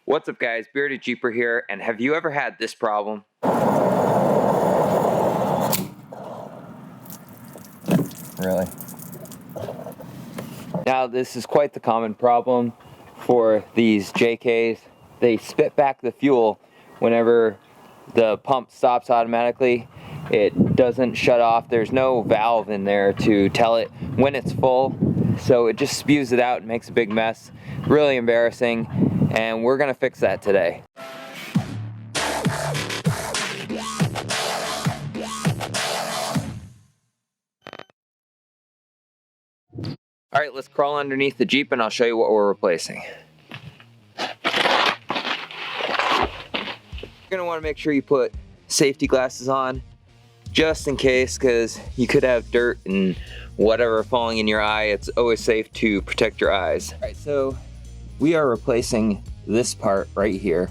What's up guys, Bearded Jeeper here, and have you ever had this problem? Really? Now this is quite the common problem for these JKs. They spit back the fuel whenever the pump stops automatically. It doesn't shut off. There's no valve in there to tell it when it's full, so it just spews it out and makes a big mess. Really embarrassing, and we're gonna fix that today. All right, let's crawl underneath the Jeep and I'll show you what we're replacing. You're gonna wanna make sure you put safety glasses on, just in case, because you could have dirt and whatever falling in your eye. It's always safe to protect your eyes. All right, so we are replacing this part right here.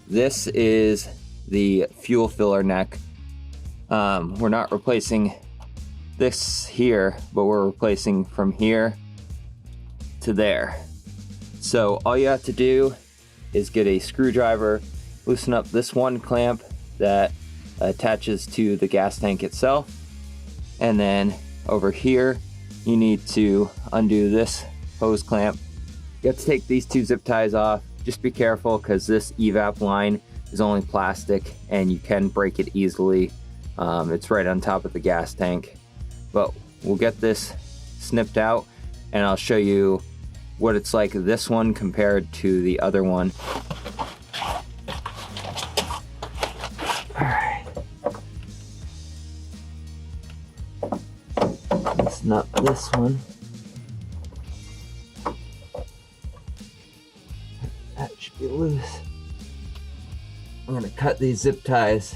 This is the fuel filler neck. We're not replacing this here, but we're replacing from here to there. So all you have to do is get a screwdriver, loosen up this one clamp that attaches to the gas tank itself, and then over here you need to undo this hose clamp. You have to take these two zip ties off. Just be careful because this evap line is only plastic and you can break it easily. It's right on top of the gas tank. But we'll get this snipped out and I'll show you what it's like this one compared to the other one. Alright. Loosen up this one. That should be loose. I'm gonna cut these zip ties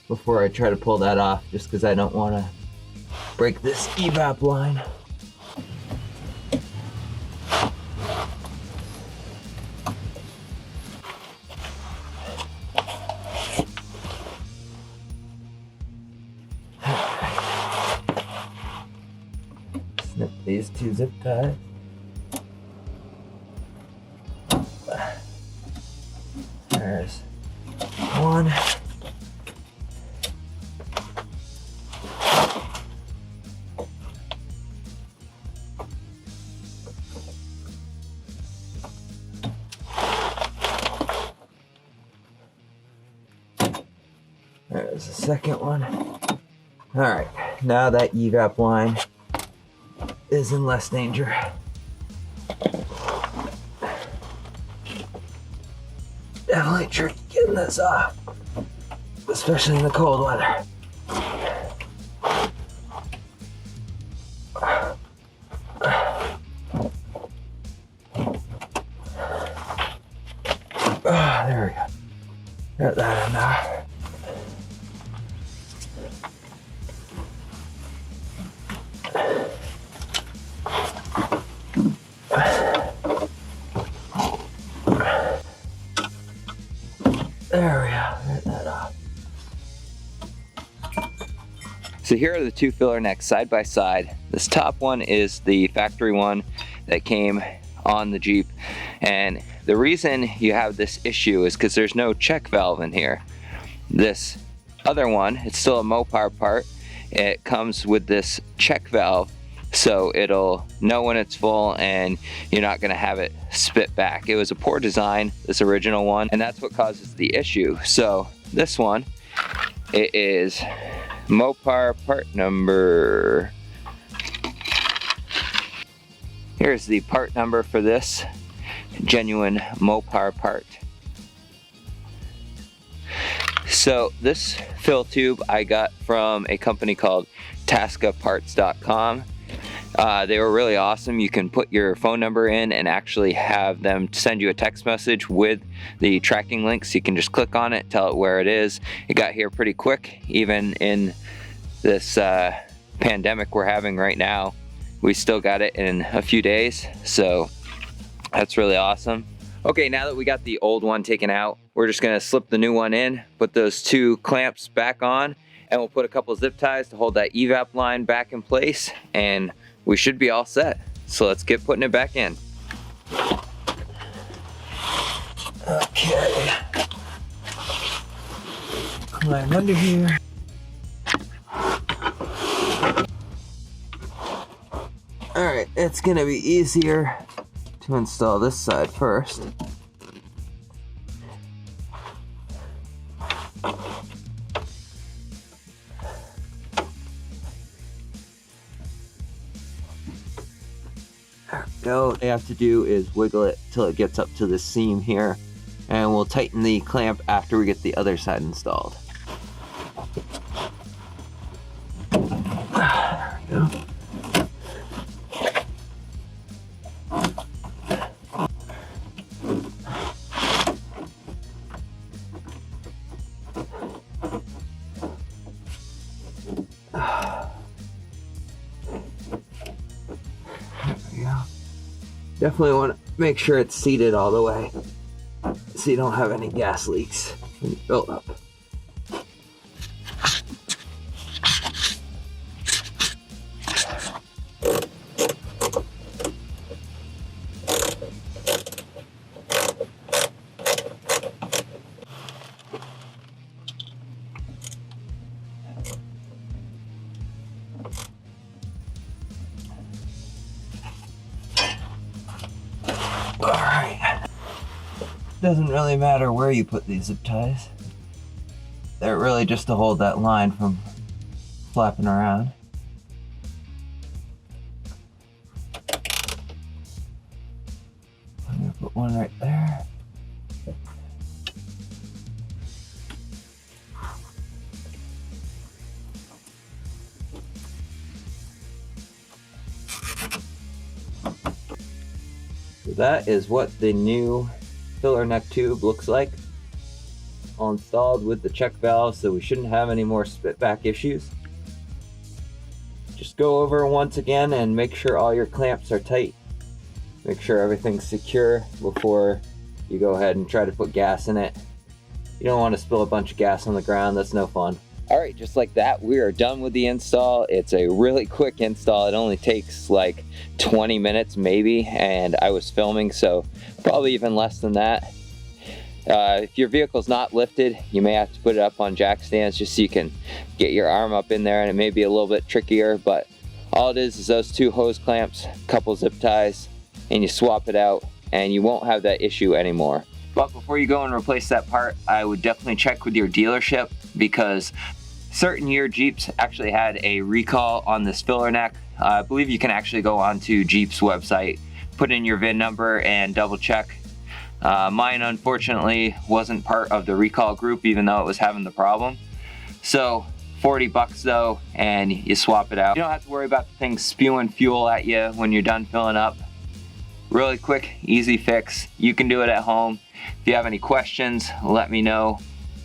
before I try to pull that off, just because I don't want to break this evap line. Snip these two zip ties. There's one. There's the second one. Alright, now that evap line is in less danger. Definitely tricky getting this off, especially in the cold weather. There we go. Got that in there. There we go, get that off. So here are the two filler necks side by side. This top one is the factory one that came on the Jeep, and the reason you have this issue is because there's no check valve in here. This other one, it's still a Mopar part. It comes with this check valve, so it'll know when it's full and you're not gonna have it spit back. It was a poor design, this original one, and that's what causes the issue. So this one, it is Mopar part number. Here's the part number for this genuine Mopar part. So this fill tube I got from a company called tascaparts.com. They were really awesome. You can put your phone number in and actually have them send you a text message with the tracking links. You can just click on it, tell it where it is. It got here pretty quick, even in this pandemic we're having right now. We still got it in a few days, so that's really awesome. Okay, now that we got the old one taken out, we're just gonna slip the new one in, put those two clamps back on, and we'll put a couple zip ties to hold that evap line back in place, and we should be all set. So let's get putting it back in. climb under here. Alright, it's gonna be easier to install this side first. There we go. What I have to do is wiggle it till it gets up to the seam here, and we'll tighten the clamp after we get the other side installed. There we go. Definitely want to make sure it's seated all the way so you don't have any gas leaks when you build up. Alright, doesn't really matter where you put these zip ties. They're really just to hold that line from flapping around. I'm gonna put one right there. So that is what the new filler neck tube looks like, all installed with the check valve, so we shouldn't have any more spit back issues. Just go over once again and make sure all your clamps are tight. Make sure everything's secure before you go ahead and try to put gas in it. You don't want to spill a bunch of gas on the ground, that's no fun. Alright, just like that, we are done with the install. It's a really quick install. It only takes like 20 minutes maybe, and I was filming, so probably even less than that. If your vehicle's not lifted, you may have to put it up on jack stands just so you can get your arm up in there, and it may be a little bit trickier, but all it is those two hose clamps, couple zip ties, and you swap it out, and you won't have that issue anymore. But before you go and replace that part, I would definitely check with your dealership, because certain year Jeeps actually had a recall on this filler neck. I believe you can actually go onto Jeep's website, put in your VIN number, and double check. Mine unfortunately wasn't part of the recall group, even though it was having the problem. So 40 bucks though, and you swap it out. You don't have to worry about the thing spewing fuel at you when you're done filling up. Really quick, easy fix. You can do it at home. If you have any questions, let me know.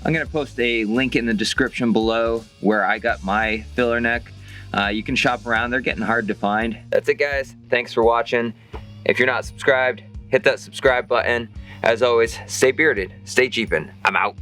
I'm gonna post a link in the description below where I got my filler neck. You can shop around, they're getting hard to find. That's it guys, thanks for watching. If you're not subscribed, hit that subscribe button. As always, stay bearded, stay Jeepin'. I'm out.